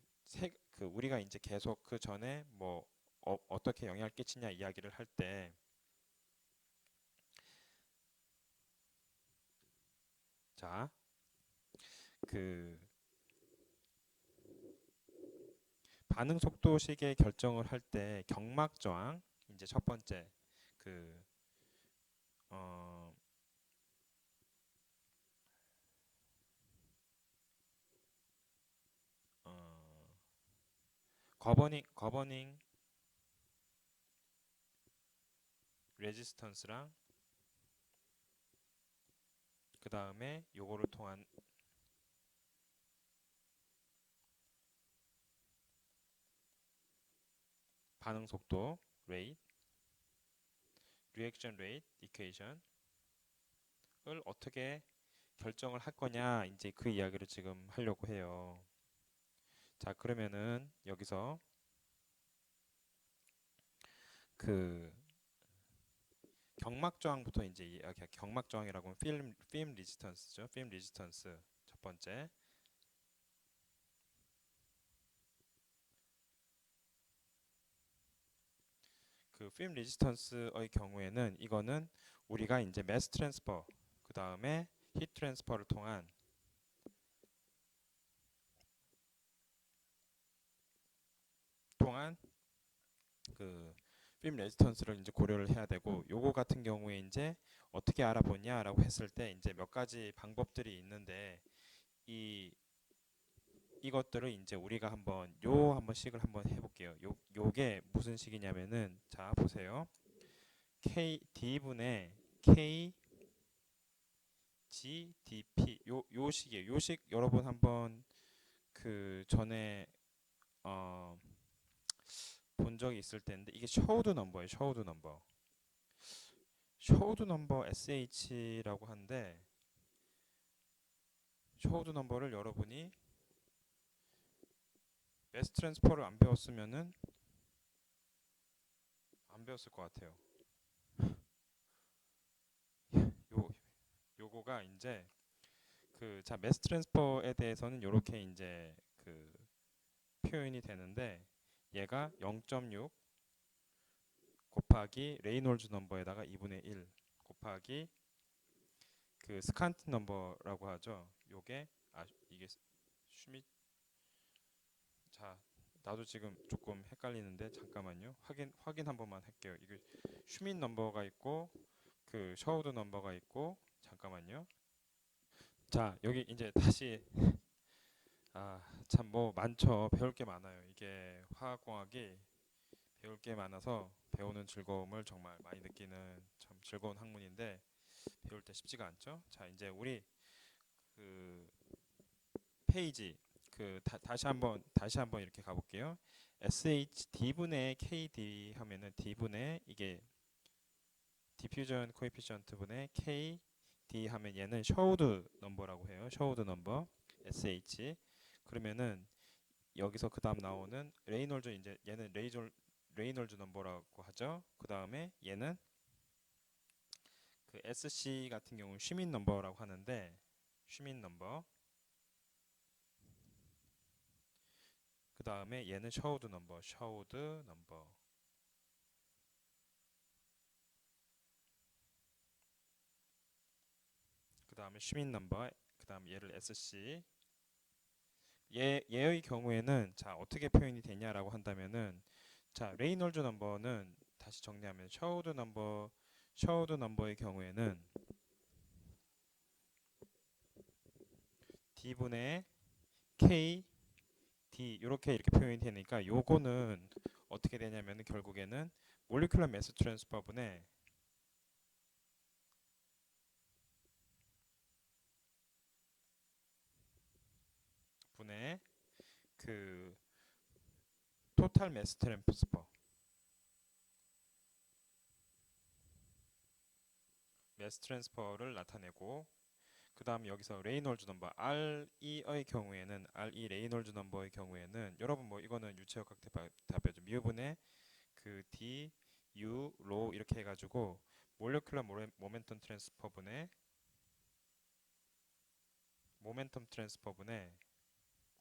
우리가 이제 계속 그 전에 뭐 어떻게 영향을 끼치냐 이야기를 할 때 자, 그 반응 속도식의 결정을 할 때 경막 저항 이제 첫 번째 그 어, 어, 거버닝 레지스턴스랑 그 다음에 요거를 통한 반응 속도 rate, reaction rate equation을 어떻게 결정을 할 거냐 이제 그 이야기를 지금 하려고 해요. 자, 그러면은 여기서 그 경막 저항부터 이제 이야기 경막 저항이라고 하면 필름 리지스턴스죠. 필름 리지스턴스 첫 번째. 그 필름 리지스턴스의 경우에는 이거는 우리가 이제 매스 트랜스퍼 그 다음에 히트 트랜스퍼를 통한 그 필름 레지스턴스를 이제 고려를 해야 되고 요거 같은 경우에 이제 어떻게 알아보냐라고 했을 때 이제 몇 가지 방법들이 있는데 이 이것들을 이제 우리가 한번 식을 한번 해볼게요. 요게 무슨 식이냐면은 자 보세요. K D분의 K GDP 요 식이에요. 요 식 여러분 한번 그 전에 어, 본 적이 있을 텐데 이게 셔우드 넘버예요. 셔우드 넘버. 셔우드 넘버 SH라고 하는데 셔우드 넘버를 여러분이 매스 트랜스퍼를 안 배웠으면은 안 배웠을 것 같아요. 요 요거가 이제 자 매스 트랜스퍼에 대해서는 이렇게 이제 표현이 되는데 얘가 0.6 곱하기 레이놀즈 넘버에다가 2분의 1 곱하기 그 스칸트 넘버라고 하죠. 요게 이게 슈밋 자 나도 지금 조금 헷갈리는데 잠깐만요. 확인 한 번만 할게요. 이게 슈밋 넘버가 있고 그 셔우드 넘버가 있고 잠깐만요. 자 여기 이제 다시 참 뭐 많죠. 배울 게 많아요. 이게 화학공학이 배울 게 많아서 배우는 즐거움을 정말 많이 느끼는 참 즐거운 학문인데 배울 때 쉽지가 않죠. 자 이제 우리 그 페이지 다시 한번 이렇게 가볼게요. SH D분의 KD 하면은 D분의 이게 디퓨전 코에피션트 분의 KD 하면 얘는 셔우드 넘버라고 해요. 셔우드 넘버 SH 그러면은 여기서 그 다음 나오는 레이놀즈 이제 얘는 레이놀즈 넘버라고 하죠. 그 다음에 얘는 그 SC 같은 경우는 슈민 넘버라고 하는데 슈민 넘버 그 다음에 얘는 셔우드 넘버 그 다음에 슈민 넘버 그 다음 얘를 SC 얘의 경우에는 자 어떻게 표현이 되냐라고 한다면은 자 레이놀즈 넘버는 다시 정리하면 셔우드 넘버의 경우에는 D분의 K D 이렇게 표현이 되니까 요거는 어떻게 되냐면은 결국에는 몰리큘러 매스 트랜스퍼 분의 그 토탈 매스 트랜스퍼 매스 트랜스퍼를 나타내고 그 다음 여기서 레이놀즈 넘버 RE의 경우에는 RE 레이놀즈 넘버의 경우에는 여러분 뭐 이거는 유체역학 답이죠. 미분의 그 D U 로 이렇게 해가지고 몰레큘러 모멘텀 트랜스퍼 분의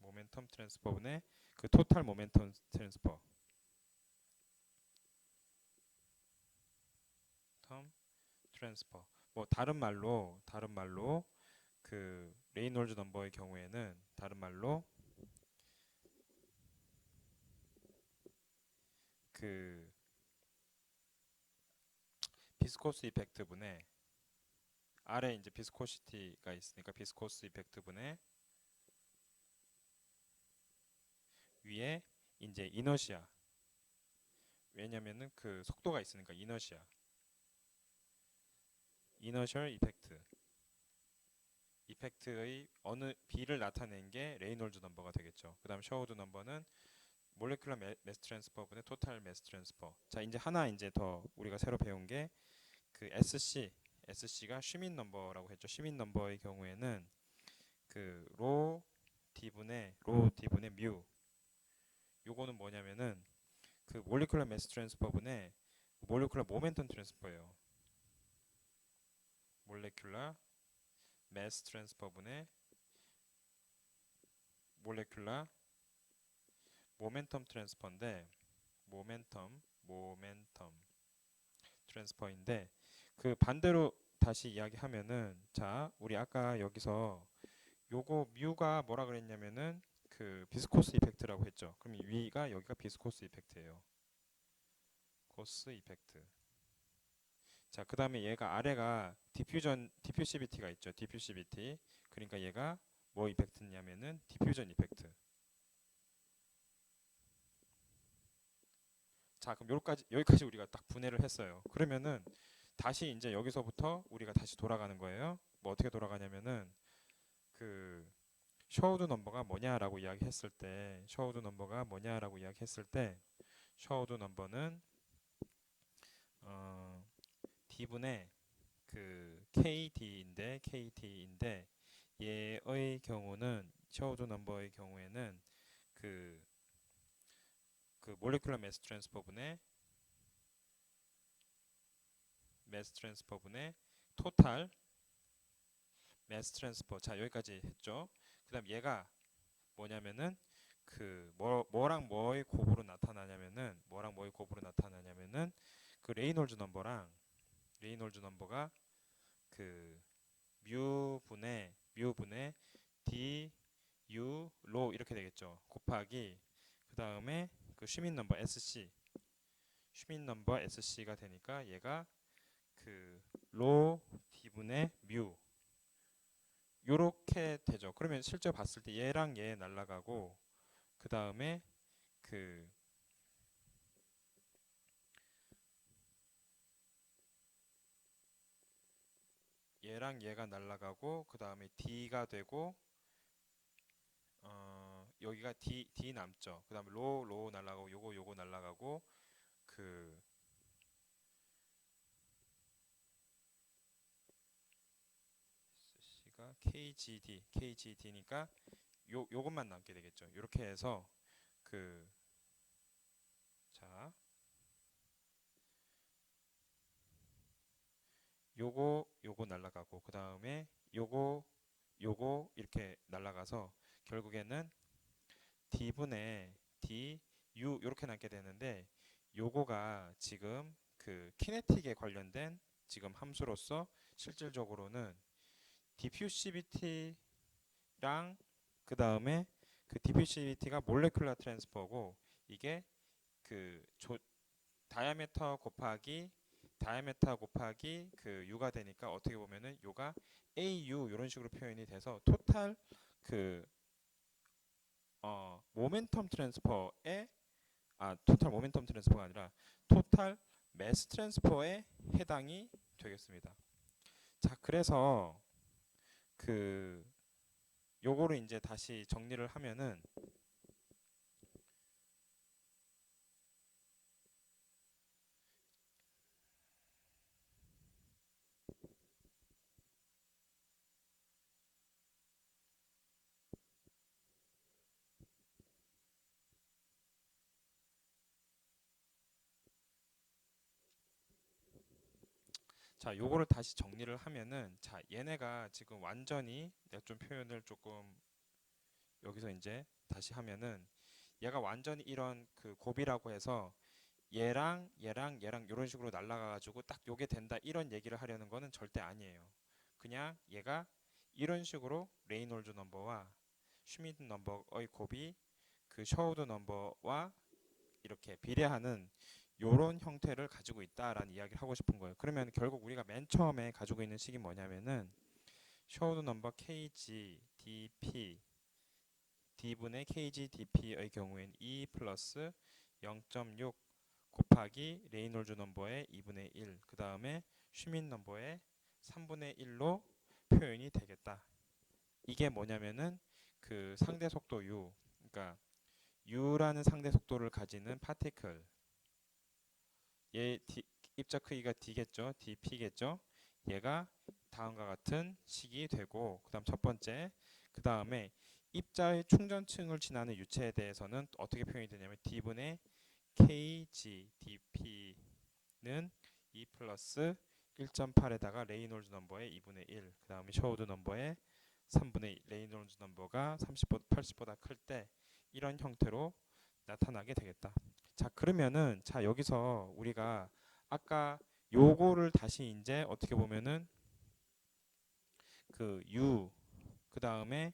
모멘텀 트랜스퍼분의 그 토탈 모멘텀 트랜스퍼 텀 트랜스퍼 뭐 다른 말로 그 레이놀즈 넘버의 경우에는 다른 말로 그 비스코스 이펙트 분의 아래 이제 비스코시티가 있으니까 비스코스 이펙트 분의 위에 이제 이너시아 왜냐면은 그 속도가 있으니까 이너셜 이펙트의 어느 B를 나타낸 게 레이놀즈 넘버가 되겠죠. 그 다음 셔우드 넘버는 몰레큘러 매스 트랜스퍼 분의 토탈 매스 트랜스퍼. 자 이제 하나 이제 더 우리가 새로 배운 게 그 SC가 슈민 넘버라고 했죠. 슈민 넘버의 경우에는 그 로 D분의 뮤 요거는 뭐냐면은 그 몰레큘러 매스 트랜스퍼 분의 몰레큘러 모멘텀 트랜스퍼예요. 몰레큘러 매스 트랜스퍼 분의 몰레큘러 모멘텀 트랜스퍼인데 모멘텀 트랜스퍼인데 그 반대로 다시 이야기하면은 자 우리 아까 여기서 요거 뮤가 뭐라 그랬냐면은 그 비스코스 이펙트라고 했죠. 그럼 위가 여기가 비스코스 이펙트예요. 코스 이펙트. 자, 그다음에 얘가 아래가 디퓨시비티가 있죠. 디퓨시비티. 그러니까 얘가 뭐 이펙트냐면은 디퓨전 이펙트. 자, 그럼 여기까지 우리가 딱 분해를 했어요. 그러면은 다시 이제 여기서부터 우리가 다시 돌아가는 거예요. 뭐 어떻게 돌아가냐면은 그 셔우드 넘버가 뭐냐라고 이야기했을 때 셔우드 넘버는 어, D분의 그 KT인데 얘의 경우는 셔우드 넘버의 경우에는 그, 그 몰레큘러 매스 트랜스퍼분의 토탈 매스 트랜스퍼 자 여기까지 했죠. 그다음 얘가 뭐냐면은 그 뭐랑 뭐의 곱으로 나타나냐면은 그 레이놀즈 넘버가 그 뮤분의 D U 로 이렇게 되겠죠. 곱하기 그 다음에 그 슈민 넘버 SC 슈민 넘버 SC가 되니까 얘가 그로 D분의 뮤 요렇게 되죠. 그러면 실제 봤을 때 얘랑 얘 날라가고 그 다음에 그 얘랑 얘가 날라가고 그 다음에 D가 되고 여기가 D 남죠. 그 다음에 로 날라가고 요거 날라가고 그 C가 KGD니까 요것만 남게 되겠죠. 이렇게 해서 그 자 요거 날라가고 그 다음에 요거 이렇게 날라가서 결국에는 D분의 D U 이렇게 남게 되는데 요거가 지금 그 키네틱에 관련된 지금 함수로서 실질적으로는 디퓨시비티랑 그 다음에 그 디퓨시비티가 몰레큘러 트랜스퍼고 이게 그 다이아메터 곱하기 그 U가 되니까 어떻게 보면은 요가 AU 이런 식으로 표현이 돼서 토탈 그 모멘텀 트랜스퍼에 토탈 모멘텀 트랜스퍼가 아니라 토탈 매스 트랜스퍼에 해당이 되겠습니다. 자, 그래서 그 요거를 이제 다시 정리를 하면은 자, 요거를 다시 정리를 하면은 자, 얘네가 지금 완전히 내가 좀 표현을 조금 여기서 이제 다시 하면은 얘가 완전히 이런 그 곱이라고 해서 얘랑 이런 식으로 날아가가지고 딱 요게 된다 이런 얘기를 하려는 거는 절대 아니에요. 그냥 얘가 이런 식으로 레이놀즈 넘버와 슈미드 넘버의 곱이 그 셔우드 넘버와 이렇게 비례하는 요런 형태를 가지고 있다라는 이야기를 하고 싶은 거예요. 그러면 결국 우리가 맨 처음에 가지고 있는 식이 뭐냐면은 셔우드 넘버 KG DP D분의 KG DP의 경우엔 2 플러스 0.6 곱하기 레이놀즈 넘버의 2분의 1, 그 다음에 슈민 넘버의 3분의 1로 표현이 되겠다. 이게 뭐냐면은 그 상대 속도 U, 그러니까 U라는 상대 속도를 가지는 파티클, 입자 크기가 D겠죠, DP겠죠. 얘가 다음과 같은 식이 되고, 그다음 첫 번째, 그 다음에 입자의 충전층을 지나는 유체에 대해서는 어떻게 표현이 되냐면 D분의 KG DP는 2 플러스 1.8에다가 레이놀즈 넘버의 2분의 1, 그 다음에 셔우드 넘버의 3분의 2, 레이놀즈 넘버가 30보다 80보다 클 때 이런 형태로 나타나게 되겠다. 자, 그러면은 자 여기서 우리가 아까 요거를 다시 이제 어떻게 보면은 그 U 그 다음에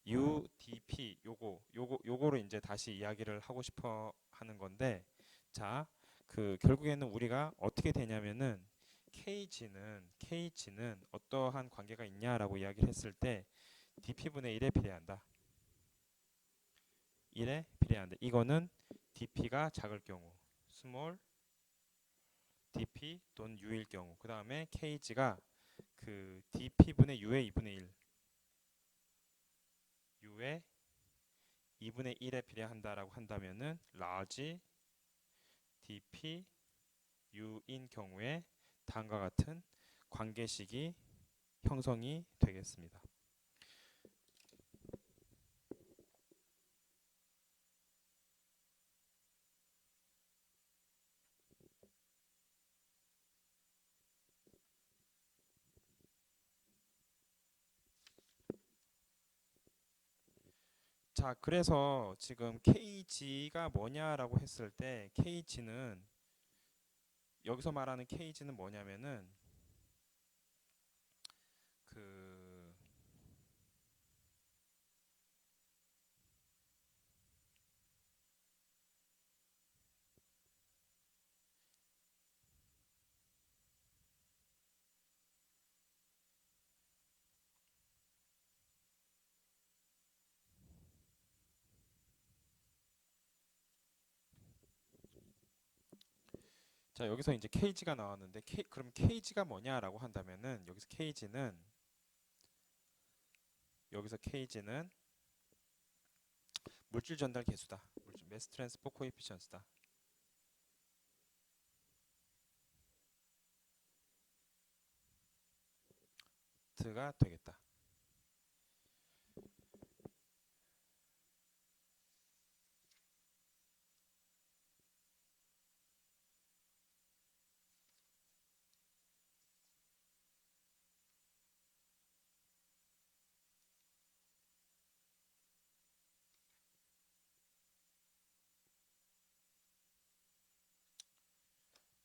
UDP 요거를 이제 다시 이야기를 하고 싶어 하는 건데 자 그 결국에는 우리가 어떻게 되냐면은 KG는 어떠한 관계가 있냐라고 이야기를 했을 때 DP분의 1에 비례한다. 1에 비례한다. 이거는 DP가 작을 경우 스몰 DP 또는 U일 경우 그 다음에 KG가 그 DP분의 U의 2분의 1 U의 2분의 1에 비례한다라고 한다면은 large DP U인 경우에 다음과 같은 관계식이 형성이 되겠습니다. 자, 그래서 지금 KG가 뭐냐라고 했을 때 KG는 여기서 말하는 KG는 뭐냐면은 그 자, 여기서 이제 KG가 나왔는데 그럼 KG가 뭐냐라고 한다면은 여기서 KG는 물질 전달 계수다. 매스 트랜스포 코에피션스다. 가 되겠다.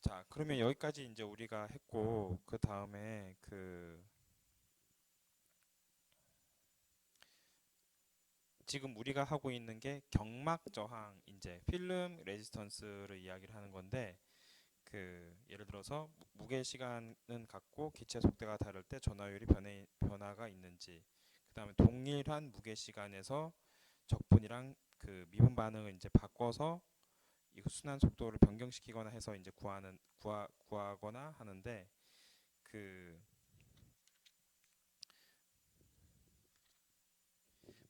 자, 그러면 여기까지 이제 우리가 했고 그 다음에 지금 우리가 하고 있는 게 경막 저항 이제 필름 레지스턴스를 이야기를 하는 건데 예를 들어서 무게 시간은 같고 기체 속도가 다를 때 전하율이 변화가 있는지, 그다음에 동일한 무게 시간에서 적분이랑 미분 반응을 이제 바꿔서 이 순환 속도를 변경시키거나 해서 이제 구하거나 하는데 그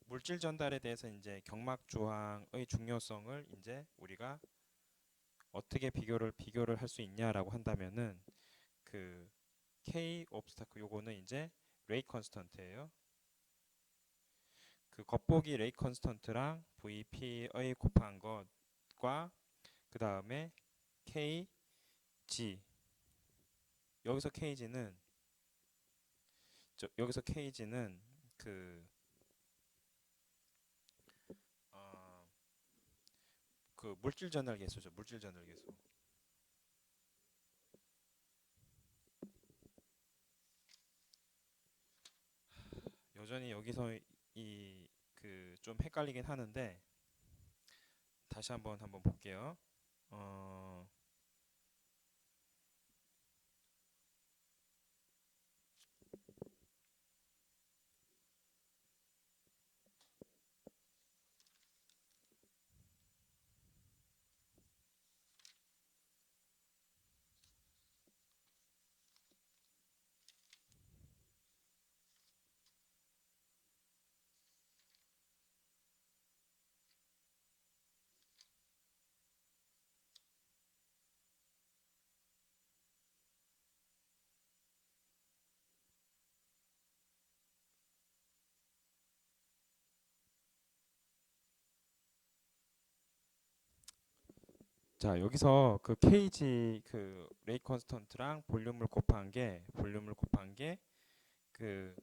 물질 전달에 대해서 이제 경막 조항의 중요성을 이제 우리가 어떻게 비교를 할 수 있냐라고 한다면은 그 K 옵스타클 요거는 이제 레이 컨스턴트예요. 그 겉보기 레이 컨스턴트랑 VP의 곱한 것과 그 다음에 KG 여기서 KG는 여기서 KG는 그, 어, 그 물질 전달 계수죠. 물질 전달 계수. 여전히 여기서 이 좀 헷갈리긴 하는데 다시 한번 볼게요. 어, 자, 여기서 그 KG 레이 컨스턴트랑 볼륨을 곱한 게 그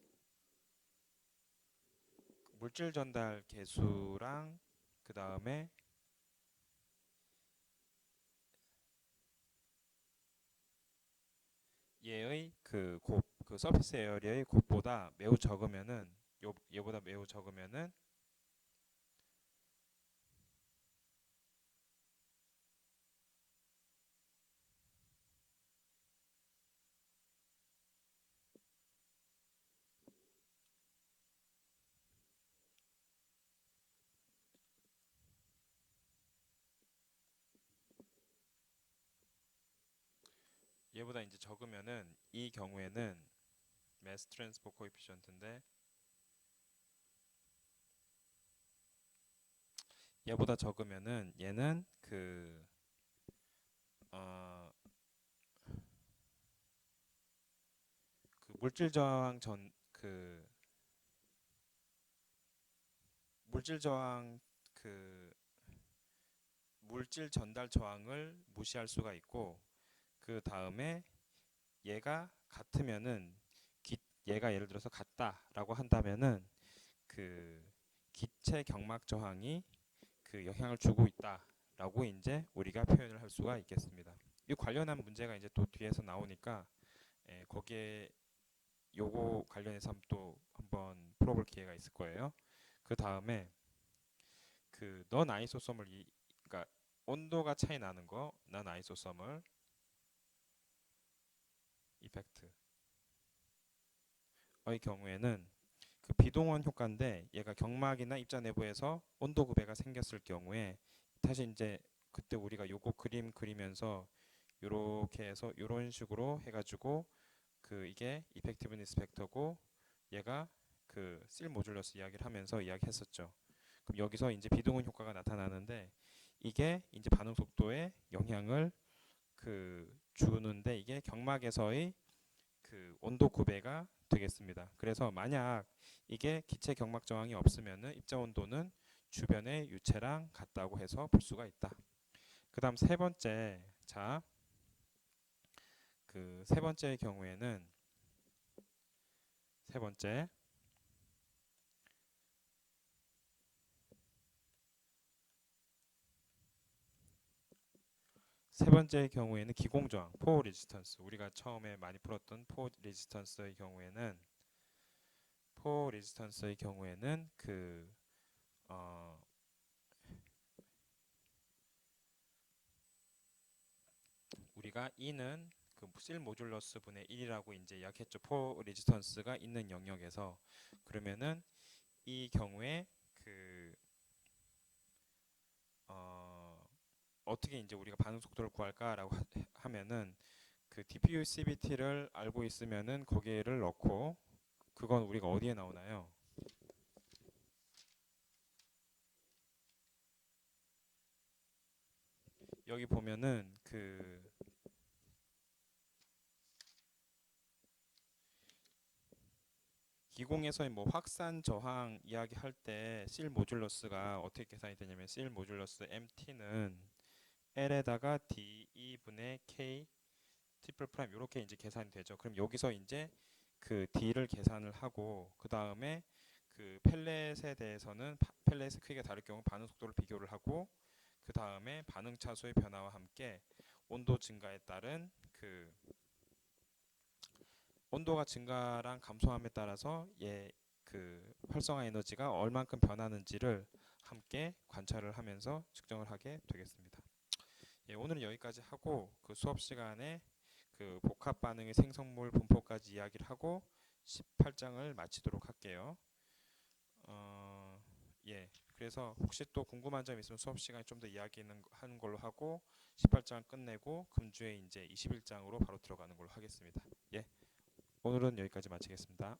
물질 전달 계수랑 그 다음에 얘의 그 서피스 에어리어의 곱보다 매우 적으면은 얘보다 매우 적으면은 얘보다 이제 적으면은 이 경우에는 매스 트랜스포 코에피션트인데 얘보다 적으면은 얘는 어, 그 물질 저항 전 물질 저항 그 물질 전달 저항을 무시할 수가 있고 그 다음에 얘가 같으면은 얘가 예를 들어서 같다라고 한다면은 그 기체 경막 저항이 영향을 주고 있다라고 이제 우리가 표현을 할 수가 있겠습니다. 이 관련한 문제가 이제 또 뒤에서 나오니까 거기에 요거 관련해서 또 한번 풀어볼 기회가 있을 거예요. 그 다음에 넌 아이소섬을 그러니까 온도가 차이 나는 넌 아이소섬을 이펙트의 경우에는 비동원 효과인데 얘가 경막이나 입자 내부에서 온도 구배가 생겼을 경우에 다시 이제 그때 우리가 요거 그림 그리면서 요렇게 해서 요런 식으로 해가지고 그 이게 이펙티브니스 벡터고 얘가 그 실 모듈러스 이야기를 하면서 이야기했었죠. 그럼 여기서 이제 비동원 효과가 나타나는데 이게 이제 반응 속도에 영향을 그 주는데 이게 경막에서의 그 온도 구배가 되겠습니다. 그래서 만약 이게 기체 경막 저항이 없으면은 입자 온도는 주변의 유체랑 같다고 해서 볼 수가 있다. 그다음 세 번째, 자, 그 세 번째의 경우에는 세 번째 세 번째의 경우에는 기공저항, 포 레지스턴스. 우리가 처음에 많이 풀었던 포 레지스턴스의 경우에는 그 어, 우리가 E는 그실 모듈러스 분의 1이라고 이제 이야기했죠. 포 레지스턴스가 있는 영역에서. 그러면은 이 경우에 그 어떻게 이제 우리가 반응 속도를 구할까라고 하면은 그 diffusivity를 알고 있으면은 거기에를 넣고 그건 우리가 어디에 나오나요? 여기 보면은 그 기공에서의 뭐 확산 저항 이야기할 때 실 모듈러스가 어떻게 계산이 되냐면 실 모듈러스 MT는 L에다가 DE 분의 K 트리플 프라임 이렇게 이제 계산이 되죠. 그럼 여기서 이제 그 D를 계산을 하고 그 다음에 그 펠렛에 대해서는 펠렛의 크기가 다를 경우 반응 속도를 비교를 하고 그 다음에 반응 차수의 변화와 함께 온도 증가에 따른 그 온도가 증가랑 감소함에 따라서 그 활성화 에너지가 얼만큼 변하는지를 함께 관찰을 하면서 측정을 하게 되겠습니다. 오늘은 여기까지 하고 그 수업 시간에 그 복합 반응의 생성물 분포까지 이야기를 하고 18장을 마치도록 할게요. 어, 그래서 혹시 또 궁금한 점 있으면 수업 시간에 좀 더 이야기하는 걸로 하고 18장 끝내고 금주에 이제 21장으로 바로 들어가는 걸로 하겠습니다. 오늘은 여기까지 마치겠습니다.